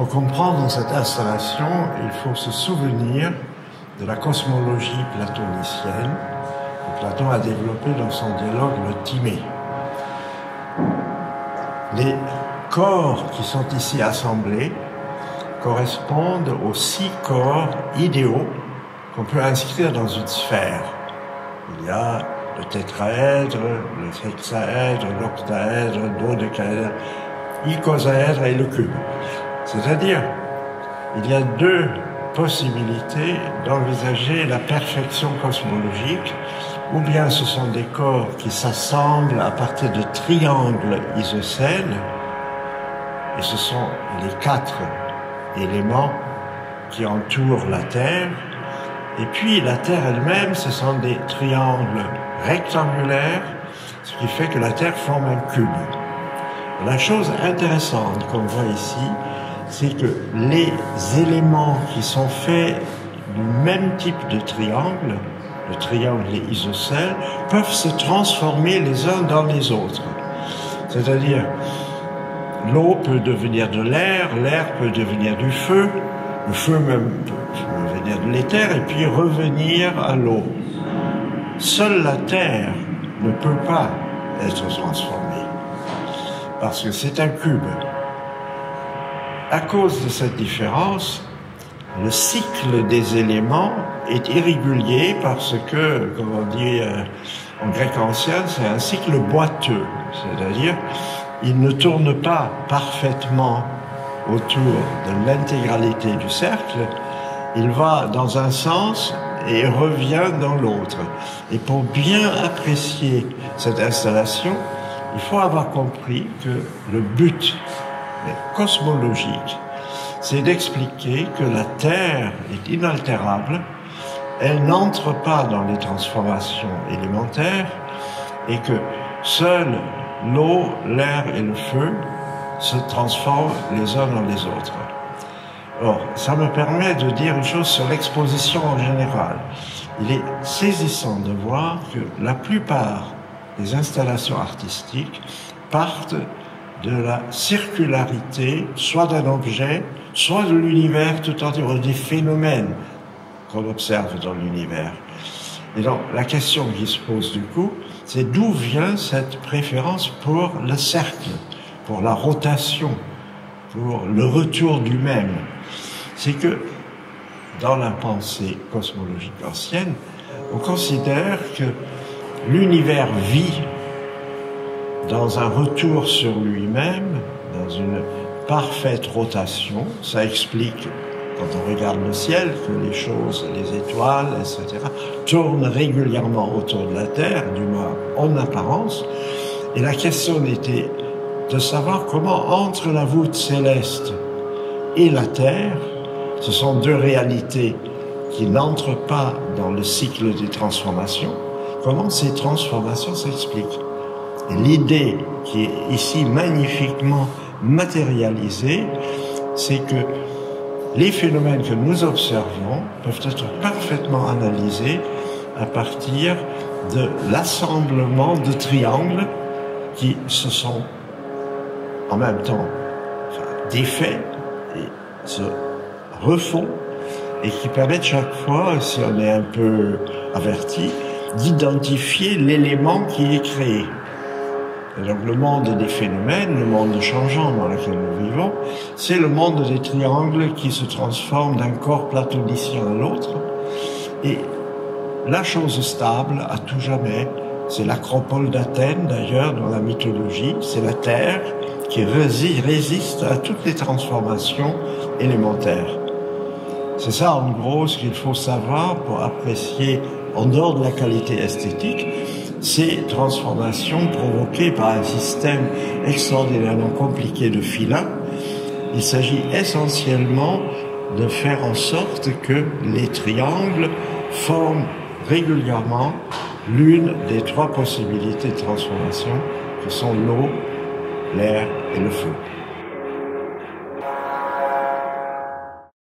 Pour comprendre cette installation, il faut se souvenir de la cosmologie platonicienne que Platon a développée dans son dialogue le Timée. Les corps qui sont ici assemblés correspondent aux 6 corps idéaux qu'on peut inscrire dans une sphère. Il y a le tétraèdre, le hexaèdre, l'octaèdre, le dodécaèdre, l'icosaèdre et le cube. C'est-à-dire, il y a 2 possibilités d'envisager la perfection cosmologique, ou bien ce sont des corps qui s'assemblent à partir de triangles isocèles, et ce sont les 4 éléments qui entourent la Terre, et puis la Terre elle-même, ce sont des triangles rectangulaires, ce qui fait que la Terre forme un cube. La chose intéressante qu'on voit ici, c'est que les éléments qui sont faits du même type de triangle, le triangle isocèle, peuvent se transformer les uns dans les autres. C'est-à-dire, l'eau peut devenir de l'air, l'air peut devenir du feu, le feu même peut devenir de l'éther et puis revenir à l'eau. Seule la Terre ne peut pas être transformée, parce que c'est un cube. À cause de cette différence, le cycle des éléments est irrégulier parce que, comme on dit en grec ancien, c'est un cycle boiteux, c'est-à-dire il ne tourne pas parfaitement autour de l'intégralité du cercle, il va dans un sens et revient dans l'autre. Et pour bien apprécier cette installation, il faut avoir compris que le but cosmologique, c'est d'expliquer que la Terre est inaltérable, elle n'entre pas dans les transformations élémentaires et que seuls l'eau, l'air et le feu se transforment les uns dans les autres. Or, ça me permet de dire une chose sur l'exposition en général. Il est saisissant de voir que la plupart des installations artistiques partent de la circularité, soit d'un objet, soit de l'univers tout entier, ou des phénomènes qu'on observe dans l'univers. Et donc, la question qui se pose du coup, c'est d'où vient cette préférence pour le cercle, pour la rotation, pour le retour du même. C'est que, dans la pensée cosmologique ancienne, on considère que l'univers vit dans un retour sur lui-même, dans une parfaite rotation. Ça explique, quand on regarde le ciel, que les choses, les étoiles, etc., tournent régulièrement autour de la Terre, du moins en apparence. Et la question était de savoir comment, entre la voûte céleste et la Terre, ce sont 2 réalités qui n'entrent pas dans le cycle des transformations, comment ces transformations s'expliquent. Et l'idée qui est ici magnifiquement matérialisée, c'est que les phénomènes que nous observons peuvent être parfaitement analysés à partir de l'assemblement de triangles qui se sont en même temps défaits et se refont et qui permettent chaque fois, si on est un peu averti, d'identifier l'élément qui est créé. Et donc le monde des phénomènes, le monde changeant dans lequel nous vivons, c'est le monde des triangles qui se transforment d'un corps platonicien à l'autre. Et la chose stable, à tout jamais, c'est l'acropole d'Athènes d'ailleurs dans la mythologie, c'est la Terre qui résiste à toutes les transformations élémentaires. C'est ça en gros ce qu'il faut savoir pour apprécier, en dehors de la qualité esthétique, ces transformations provoquées par un système extraordinairement compliqué de filins. Il s'agit essentiellement de faire en sorte que les triangles forment régulièrement l'une des 3 possibilités de transformation que sont l'eau, l'air et le feu.